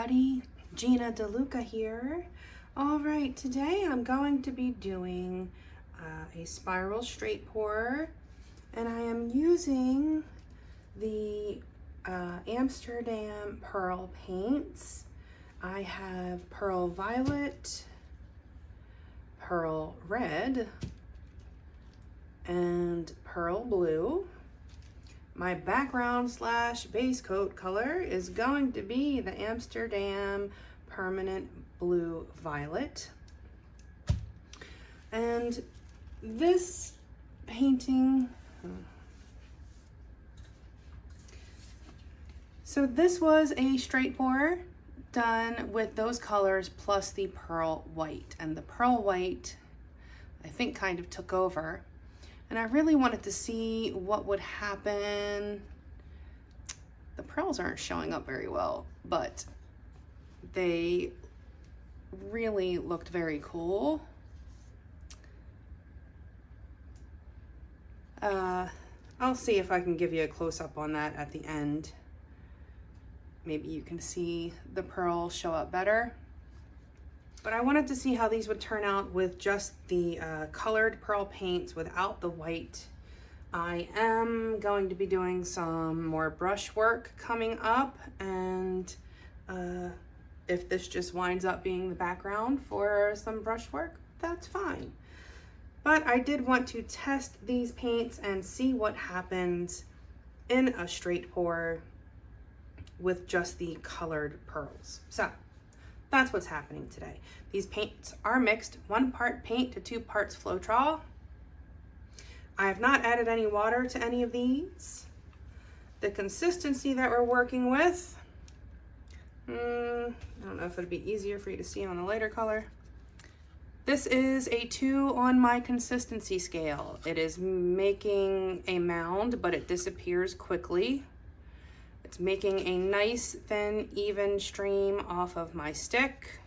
everybody, Gina DeLuca here. All right, today I'm going to be doing a spiral straight pour, and I am using the Amsterdam Pearl paints. I have Pearl Violet, Pearl Red, and Pearl Blue. My background slash base coat color is going to be the Amsterdam Permanent Blue Violet. And this painting, so this was a straight pour done with those colors plus the pearl white. And the pearl white, I think, kind of took over. And I really wanted to see what would happen. The pearls aren't showing up very well, but they really looked very cool. I'll see if I can give you a close-up on that at the end. Maybe you can see the pearl show up better. But I wanted to see how these would turn out with just the colored pearl paints without the white. I am going to be doing some more brush work coming up, and if this just winds up being the background for some brush work, that's fine. But I did want to test these paints and see what happens in a straight pour with just the colored pearls. So that's what's happening today. These paints are mixed, 1 part paint to 2 parts Floetrol. I have not added any water to any of these. The consistency that we're working with, I don't know if it'd be easier for you to see on a lighter color. This is a 2 on my consistency scale. It is making a mound, but it disappears quickly. It's making a nice, thin, even stream off of my stick.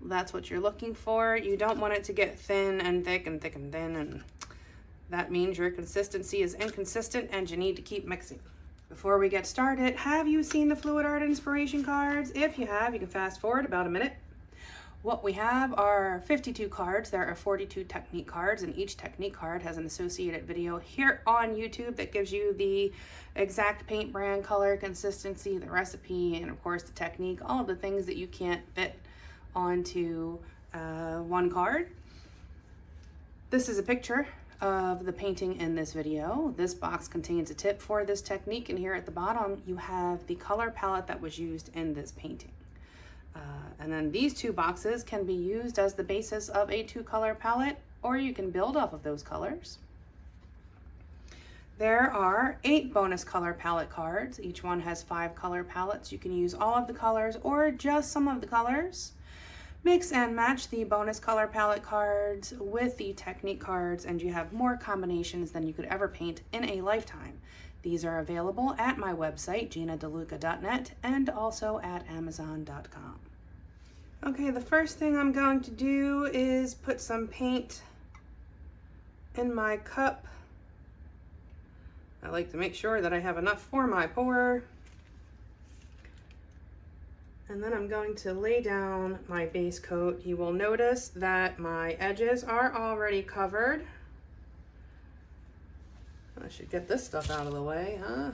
That's what you're looking for. You don't want it to get thin and thick and thick and thin, and that means your consistency is inconsistent and you need to keep mixing. Before we get started, have you seen the Fluid Art inspiration cards? If you have, you can fast forward about a minute. What we have are 52 cards. There are 42 technique cards, and each technique card has an associated video here on YouTube that gives you the exact paint brand, color, consistency, the recipe, and of course the technique, all of the things that you can't fit onto one card. This is a picture of the painting in this video. This box contains a tip for this technique, and here at the bottom you have the color palette that was used in this painting. And then these 2 boxes can be used as the basis of a 2-color palette, or you can build off of those colors. There are 8 bonus color palette cards. Each one has 5 color palettes. You can use all of the colors or just some of the colors. Mix and match the bonus color palette cards with the technique cards, and you have more combinations than you could ever paint in a lifetime. These are available at my website, ginadeluca.net, and also at amazon.com. Okay, the first thing I'm going to do is put some paint in my cup. I like to make sure that I have enough for my pour. And then I'm going to lay down my base coat. You will notice that my edges are already covered. I should get this stuff out of the way, huh?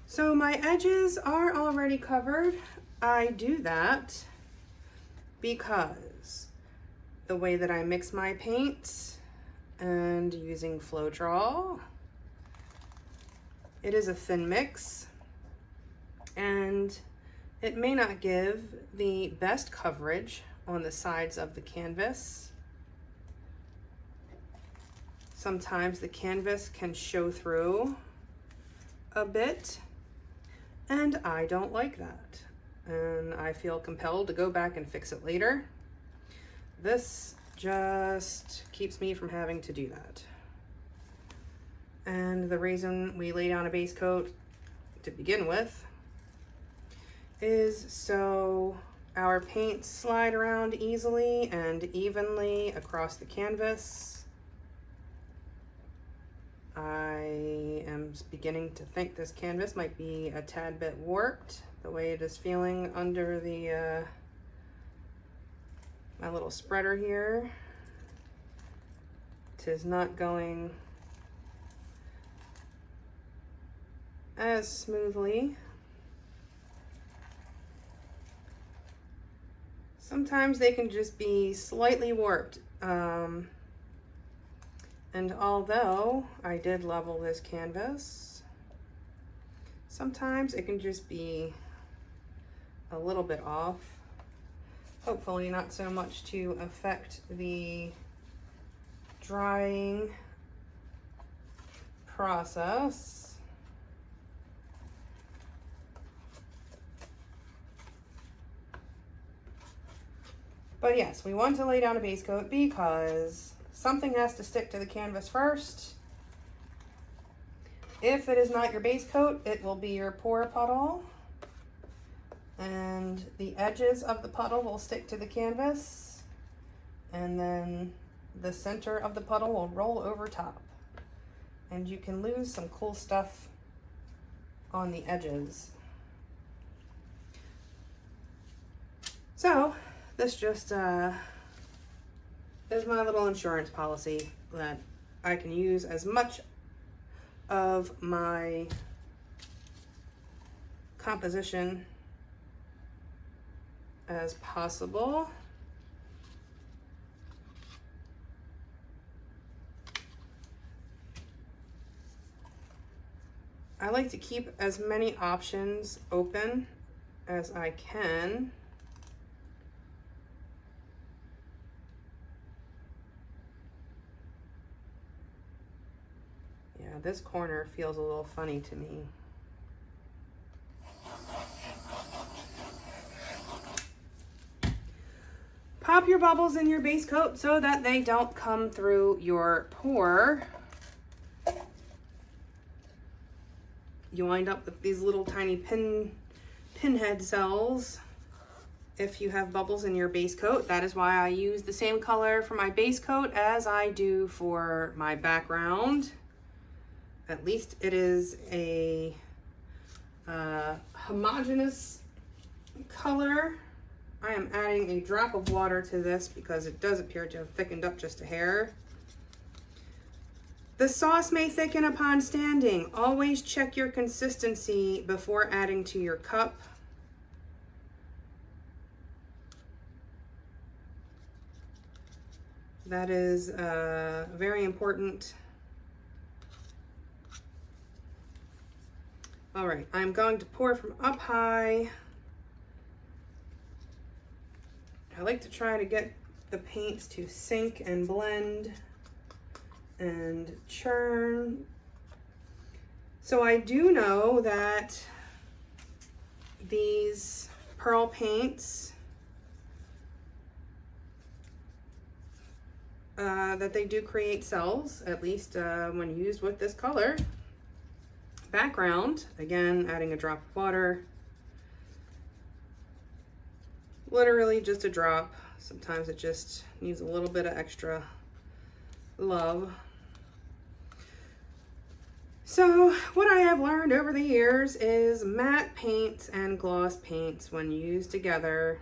So my edges are already covered. I do that because the way that I mix my paints and using Floetrol, it is a thin mix, and it may not give the best coverage on the sides of the canvas. Sometimes the canvas can show through a bit, and I don't like that. And I feel compelled to go back and fix it later. This just keeps me from having to do that. And the reason we lay down a base coat to begin with is so our paints slide around easily and evenly across the canvas. I I'm beginning to think this canvas might be a tad bit warped, the way it is feeling under the my little spreader here. Tis not going as smoothly. Sometimes they can just be slightly warped. And although I did level this canvas, sometimes it can just be a little bit off. Hopefully not so much to affect the drying process. But yes, we want to lay down a base coat because something has to stick to the canvas first. If it is not your base coat, it will be your pour puddle. And the edges of the puddle will stick to the canvas. And then the center of the puddle will roll over top. And you can lose some cool stuff on the edges. So, this just is my little insurance policy that I can use as much of my composition as possible. I like to keep as many options open as I can. This corner feels a little funny to me. Pop your bubbles in your base coat so that they don't come through your pour. You wind up with these little tiny pinhead cells if you have bubbles in your base coat. That is why I use the same color for my base coat as I do for my background. At least it is a homogeneous color. I am adding a drop of water to this because it does appear to have thickened up just a hair. The sauce may thicken upon standing. Always check your consistency before adding to your cup. That is very important. All right, I'm going to pour from up high. I like to try to get the paints to sink and blend and churn. So I do know that these pearl paints, that they do create cells, at least when used with this color background. Again, adding a drop of water. Literally just a drop. Sometimes it just needs a little bit of extra love. So what I have learned over the years is matte paints and gloss paints, when used together,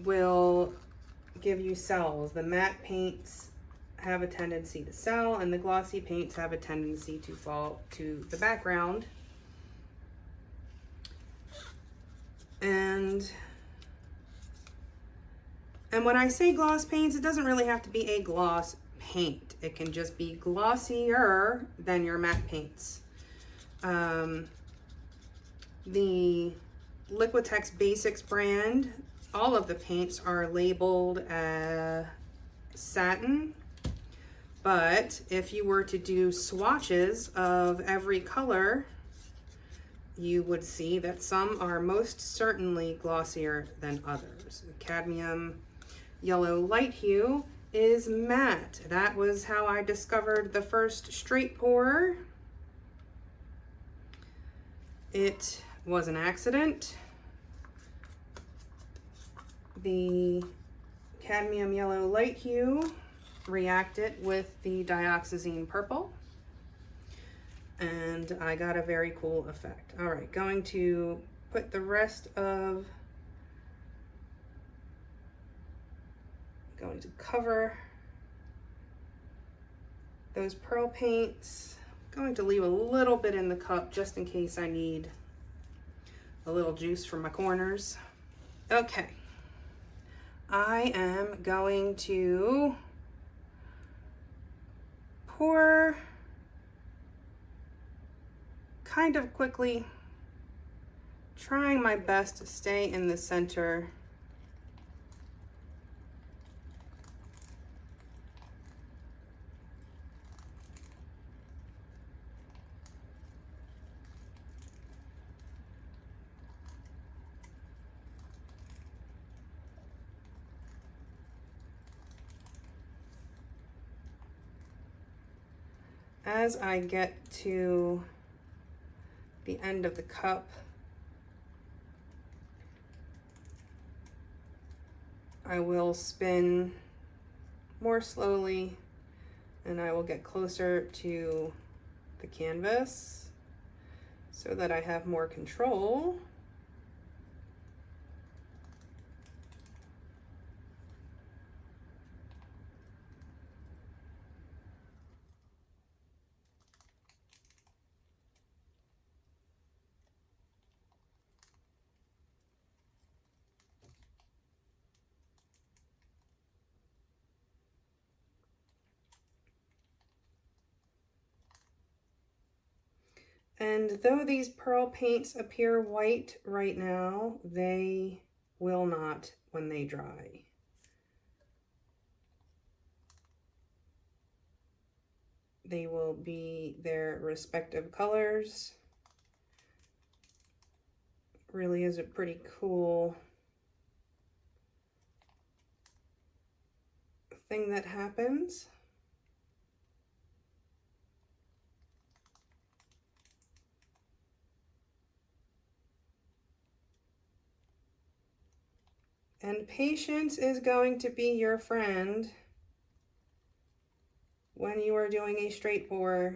will give you cells. The matte paints have a tendency to sell, and the glossy paints have a tendency to fall to the background. And when I say gloss paints, it doesn't really have to be a gloss paint. It can just be glossier than your matte paints. The Liquitex Basics brand, all of the paints are labeled satin. But if you were to do swatches of every color, you would see that some are most certainly glossier than others. Cadmium Yellow Light Hue is matte. That was how I discovered the first straight pour. It was an accident. The Cadmium Yellow Light Hue reacted with the dioxazine purple, and I got a very cool effect. All right, going to put the rest of, going to cover those pearl paints. Going to leave a little bit in the cup just in case I need a little juice for my corners. Okay, I am going to pour kind of quickly, trying my best to stay in the center. As I get to the end of the cup, I will spin more slowly and I will get closer to the canvas so that I have more control. And though these pearl paints appear white right now, they will not when they dry. They will be their respective colors. Really is a pretty cool thing that happens. And patience is going to be your friend when you are doing a straight pour.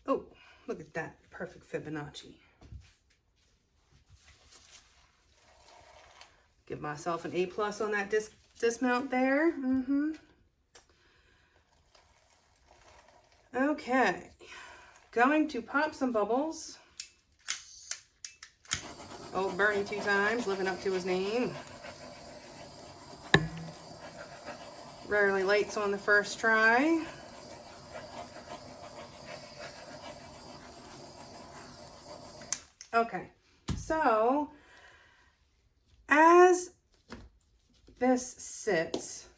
Oh, look at that, perfect Fibonacci. Give myself an A+ on that dismount there. Okay, going to pop some bubbles. Oh, Bernie 2 times, living up to his name. Rarely lights on the first try. Okay, so as this sits,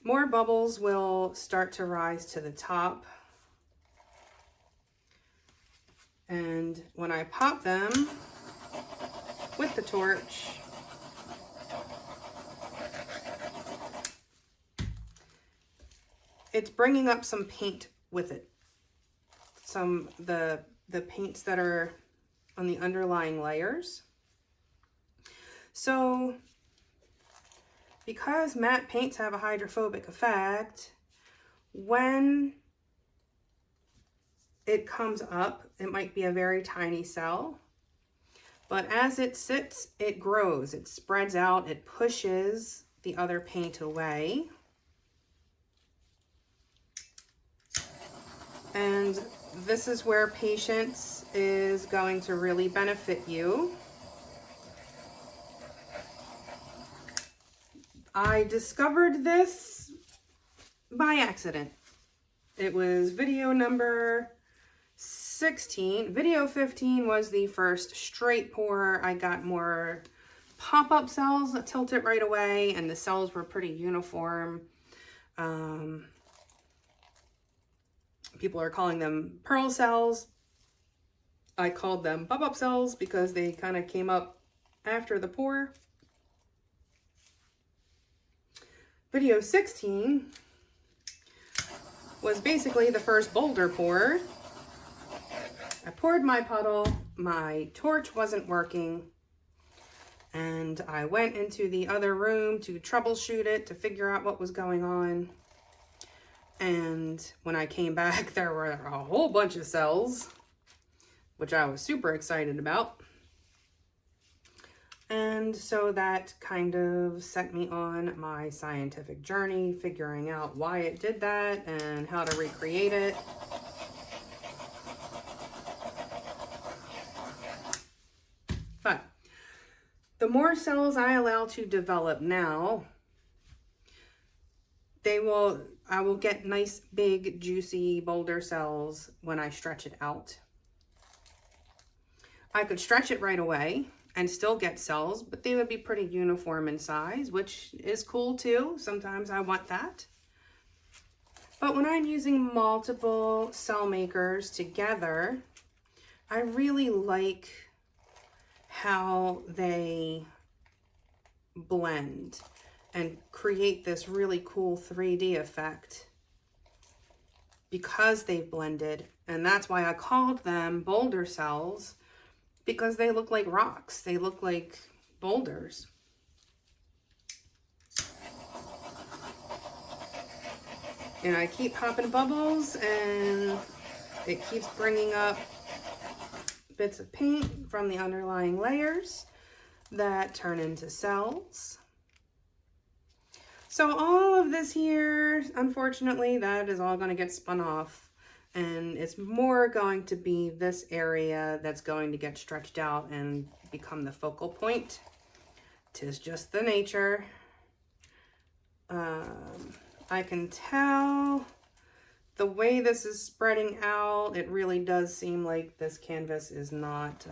more bubbles will start to rise to the top. And when I pop them with the torch, it's bringing up some paint with it. Some the paints that are on the underlying layers. So because matte paints have a hydrophobic effect, when it comes up, it might be a very tiny cell, but as it sits, it grows, it spreads out, it pushes the other paint away. And this is where patience is going to really benefit you. I discovered this by accident. It was video number 16. Video 15 was the first straight pour. I got more pop-up cells that tilt it right away, and the cells were pretty uniform. People are calling them pearl cells. I called them pop-up cells because they kind of came up after the pour. Video 16 was basically the first boulder pour. I poured my puddle, my torch wasn't working, And I went into the other room to troubleshoot it, to figure out what was going on. And when I came back, there were a whole bunch of cells, which I was super excited about. And so that kind of set me on my scientific journey, figuring out why it did that and how to recreate it. But the more cells I allow to develop now, I will get nice, big, juicy boulder cells when I stretch it out. I could stretch it right away and still get cells, but they would be pretty uniform in size, which is cool too. Sometimes I want that. But when I'm using multiple cell makers together, I really like how they blend and create this really cool 3D effect because they've blended. And that's why I called them boulder cells, because they look like rocks. They look like boulders. And I keep popping bubbles and it keeps bringing up bits of paint from the underlying layers that turn into cells. So all of this here, unfortunately, that is all going to get spun off. And it's more going to be this area that's going to get stretched out and become the focal point. 'Tis just the nature. I can tell the way this is spreading out, it really does seem like this canvas is not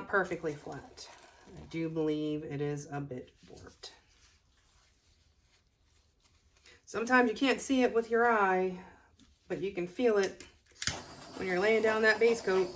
perfectly flat. I do believe it is a bit warped. Sometimes you can't see it with your eye, but you can feel it when you're laying down that base coat.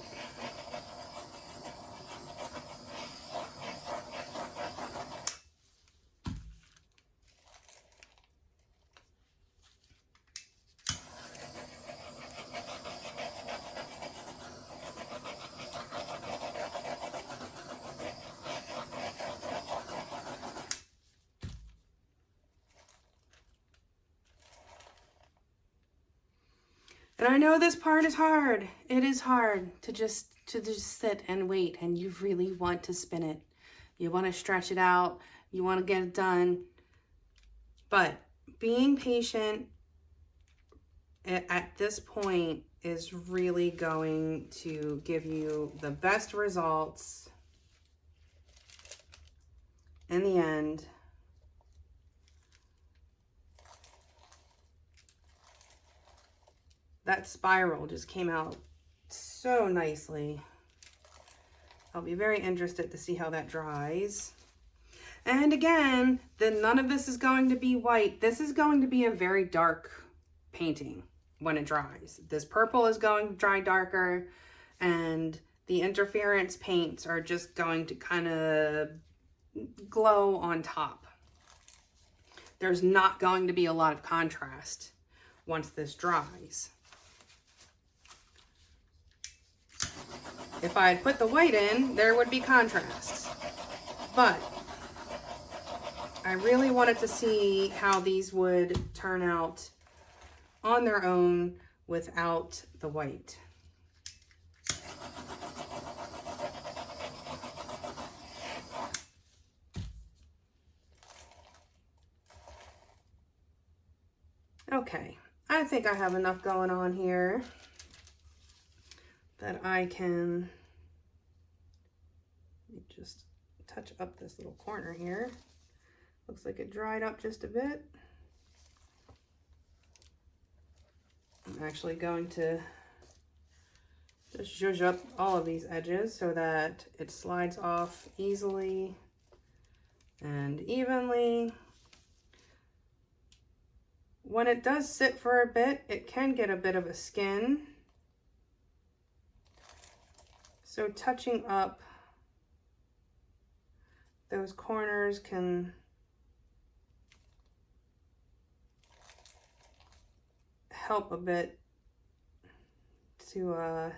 And I know this part is hard. It is hard to just sit and wait, and you really want to spin it. You want to stretch it out. You want to get it done. But being patient at this point is really going to give you the best results in the end. That spiral just came out so nicely. I'll be very interested to see how that dries. And again, none of this is going to be white. This is going to be a very dark painting when it dries. This purple is going to dry darker, and the interference paints are just going to kind of glow on top. There's not going to be a lot of contrast once this dries. If I had put the white in, there would be contrast. But I really wanted to see how these would turn out on their own without the white. Okay, I think I have enough going on here that I can just touch up this little corner here. Looks like it dried up just a bit. I'm actually going to just zhuzh up all of these edges so that it slides off easily and evenly. When it does sit for a bit, it can get a bit of a skin. So touching up those corners can help a bit to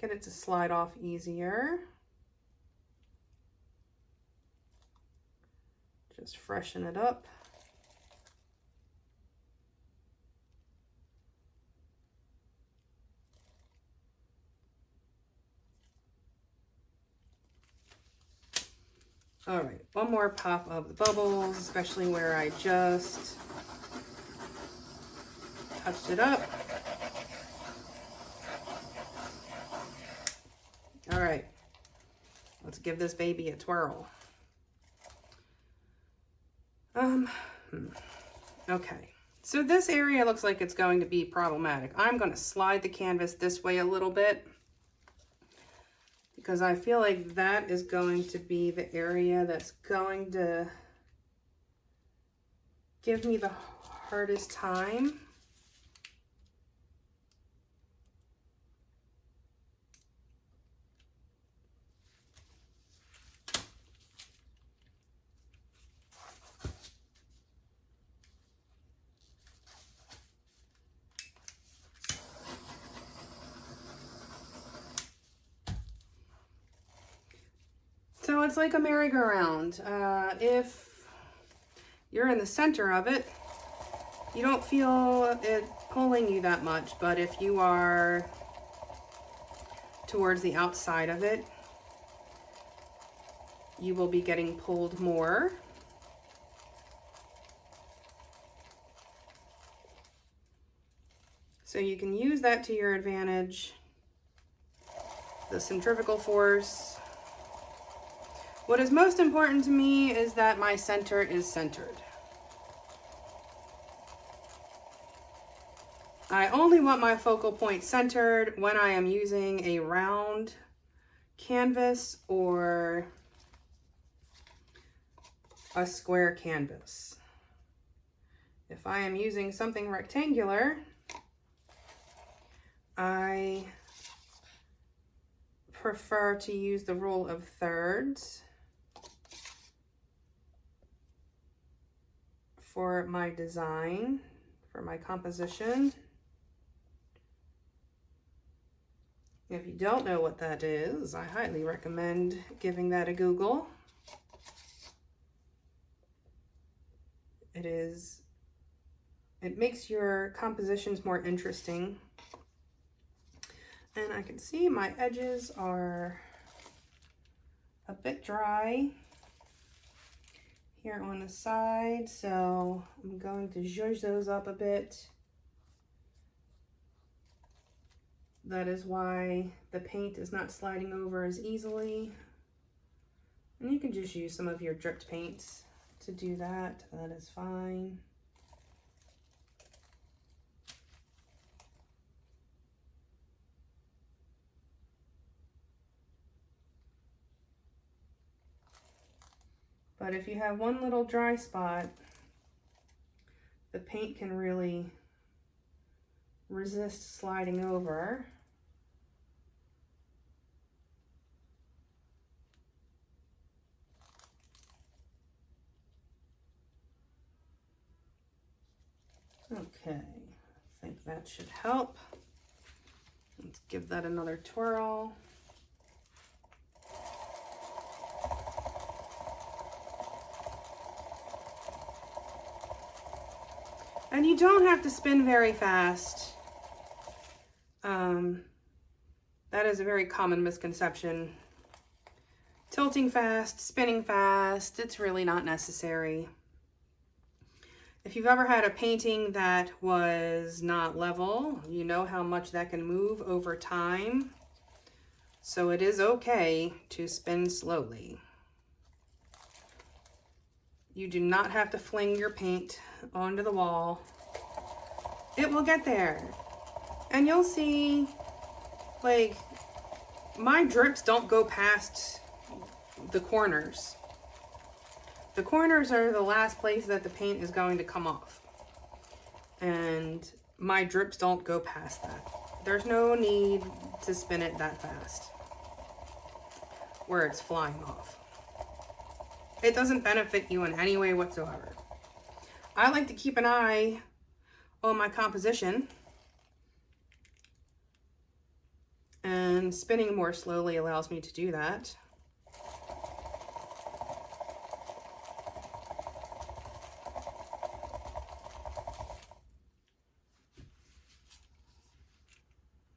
get it to slide off easier. Just freshen it up. All right, one more pop of the bubbles, especially where I just touched it up. All right, let's give this baby a twirl. Okay, so this area looks like it's going to be problematic. I'm going to slide the canvas this way a little bit because I feel like that is going to be the area that's going to give me the hardest time. So it's like a merry-go-round. If you're in the center of it, you don't feel it pulling you that much, but if you are towards the outside of it, you will be getting pulled more. So you can use that to your advantage. The centrifugal force. What is most important to me is that my center is centered. I only want my focal point centered when I am using a round canvas or a square canvas. If I am using something rectangular, I prefer to use the rule of thirds for my design, for my composition. If you don't know what that is, I highly recommend giving that a Google. It makes your compositions more interesting. And I can see my edges are a bit dry here on the side, so I'm going to zhuzh those up a bit. That is why the paint is not sliding over as easily. And you can just use some of your dripped paints to do that. That is fine. But if you have one little dry spot, the paint can really resist sliding over. Okay, I think that should help. Let's give that another twirl. And you don't have to spin very fast. That is a very common misconception. Tilting fast, spinning fast, it's really not necessary. If you've ever had a painting that was not level, you know how much that can move over time. So it is okay to spin slowly. You do not have to fling your paint onto the wall. It will get there. And you'll see, like, my drips don't go past the corners. The corners are the last place that the paint is going to come off. And my drips don't go past that. There's no need to spin it that fast where it's flying off. It doesn't benefit you in any way whatsoever. I like to keep an eye on my composition and spinning more slowly allows me to do that.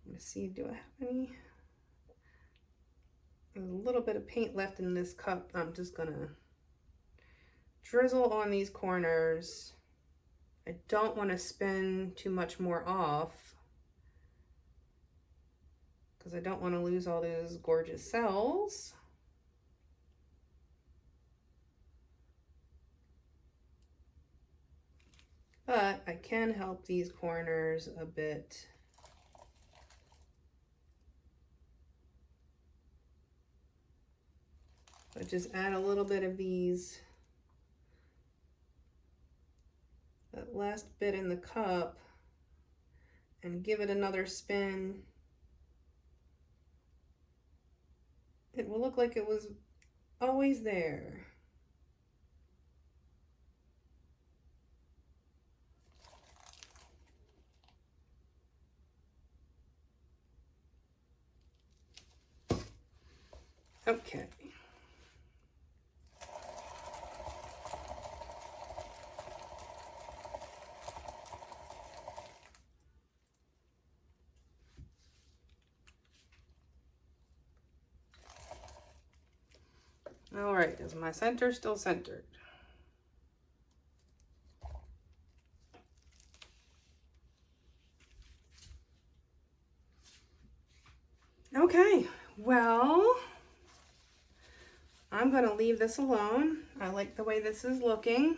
Let's see, do I have any? There's a little bit of paint left in this cup. I'm just gonna drizzle on these corners. I don't want to spin too much more off because I don't want to lose all those gorgeous cells. But I can help these corners a bit. So just add a little bit of these, that last bit in the cup, and give it another spin. It will look like it was always there. Okay. All right, is my center still centered? Okay, well, I'm gonna leave this alone. I like the way this is looking.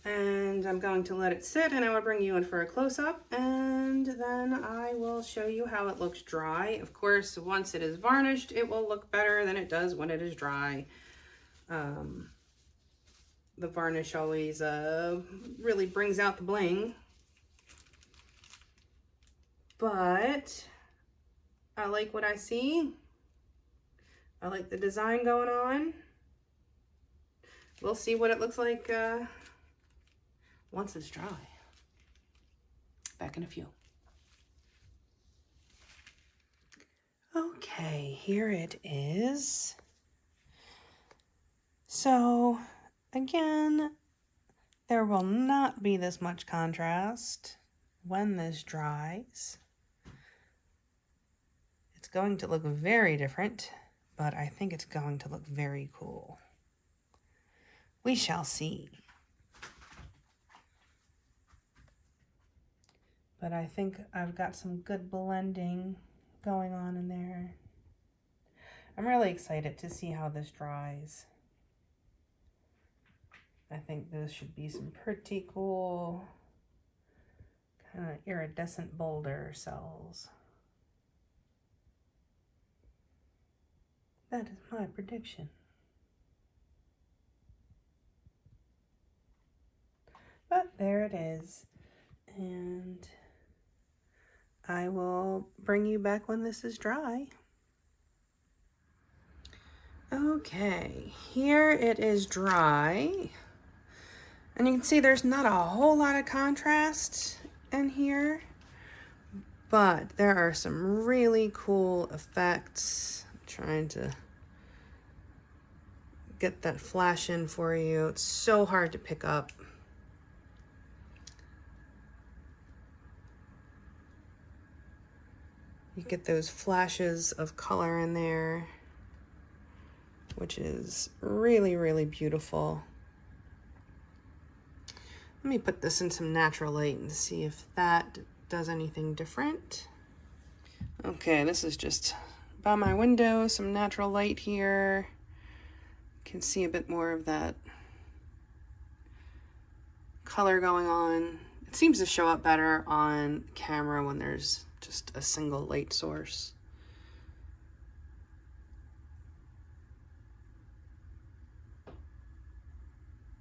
And I'm going to let it sit, and I will bring you in for a close-up, and then I will show you how it looks dry. Of course, once it is varnished, it will look better than it does when it is dry. The varnish always really brings out the bling. But I like what I see. I like the design going on. We'll see what it looks like once it's dry. Back in a few. Okay, here it is. So again, there will not be this much contrast when this dries. It's going to look very different, but I think it's going to look very cool. We shall see. But I think I've got some good blending going on in there. I'm really excited to see how this dries. I think those should be some pretty cool kind of iridescent boulder cells. That is my prediction. But there it is. And I will bring you back when this is dry. Okay, here it is dry. And you can see there's not a whole lot of contrast in here, but there are some really cool effects. I'm trying to get that flash in for you. It's so hard to pick up. You get those flashes of color in there, which is really, really beautiful. Let me put this in some natural light and see if that does anything different. Okay, this is just by my window, some natural light here. You can see a bit more of that color going on. It seems to show up better on camera when there's just a single light source.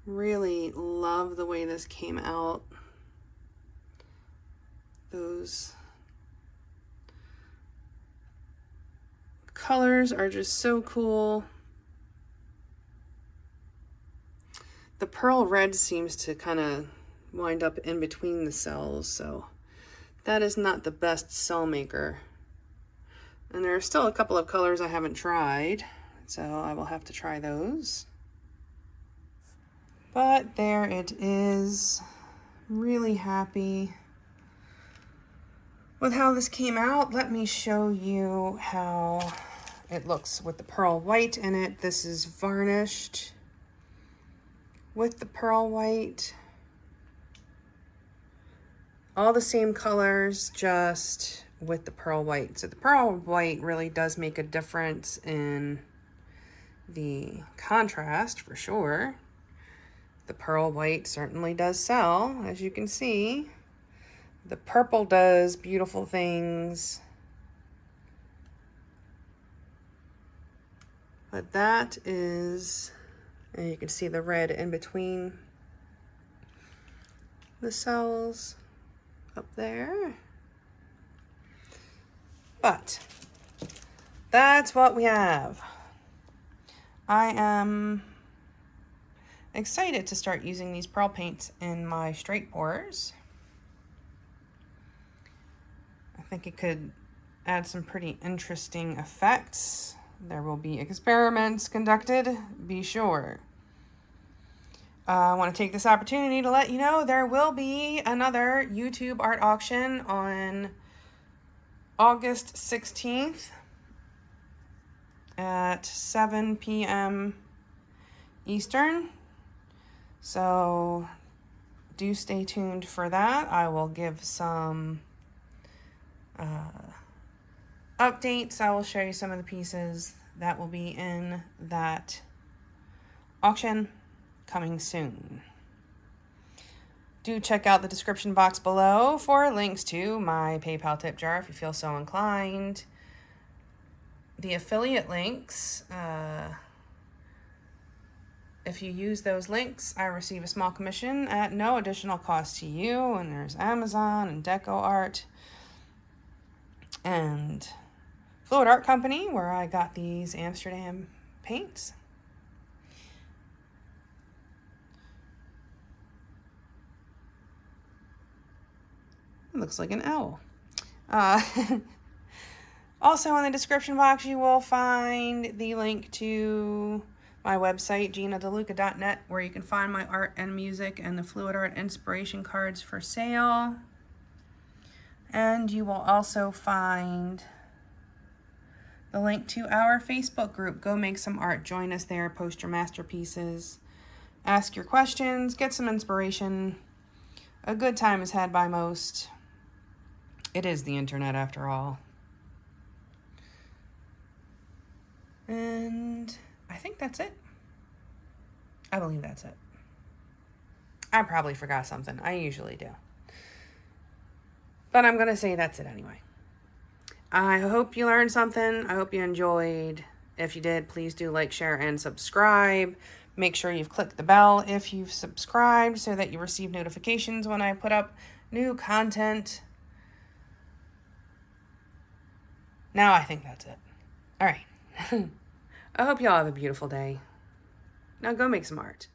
Really love the way this came out. Those colors are just so cool. The pearl red seems to kind of wind up in between the cells, so that is not the best cell maker. And there are still a couple of colors I haven't tried, so I will have to try those. But there it is. Really happy with how this came out. Let me show you how it looks with the pearl white in it. This is varnished with the pearl white. All the same colors, just with the pearl white. So the pearl white really does make a difference in the contrast for sure. The pearl white certainly does sell, as you can see. The purple does beautiful things. But that is, and you can see the red in between the cells up there. But that's what we have. I am excited to start using these pearl paints in my straight pours. I think it could add some pretty interesting effects. There will be experiments conducted, be sure. I want to take this opportunity to let you know there will be another YouTube art auction on August 16th at 7 p.m. Eastern. So do stay tuned for that. I will give some updates. I will show you some of the pieces that will be in that auction coming soon. Do check out the description box below for links to my PayPal tip jar if you feel so inclined. The affiliate links, if you use those links, I receive a small commission at no additional cost to you. And there's Amazon and Deco Art and Fluid Art Company, where I got these Amsterdam paints. It looks like an owl. Also in the description box, you will find the link to my website, GinaDeLuca.net, where you can find my art and music and the Fluid Art inspiration cards for sale. And you will also find the link to our Facebook group. Go make some art. Join us there. Post your masterpieces. Ask your questions. Get some inspiration. A good time is had by most. It is the internet after all. And I think that's it. I believe that's it. I probably forgot something. I usually do. But I'm going to say that's it anyway. I hope you learned something. I hope you enjoyed. If you did, please do like, share, and subscribe. Make sure you've clicked the bell if you've subscribed so that you receive notifications when I put up new content. Now I think that's it. All right. I hope y'all have a beautiful day. Now go make some art.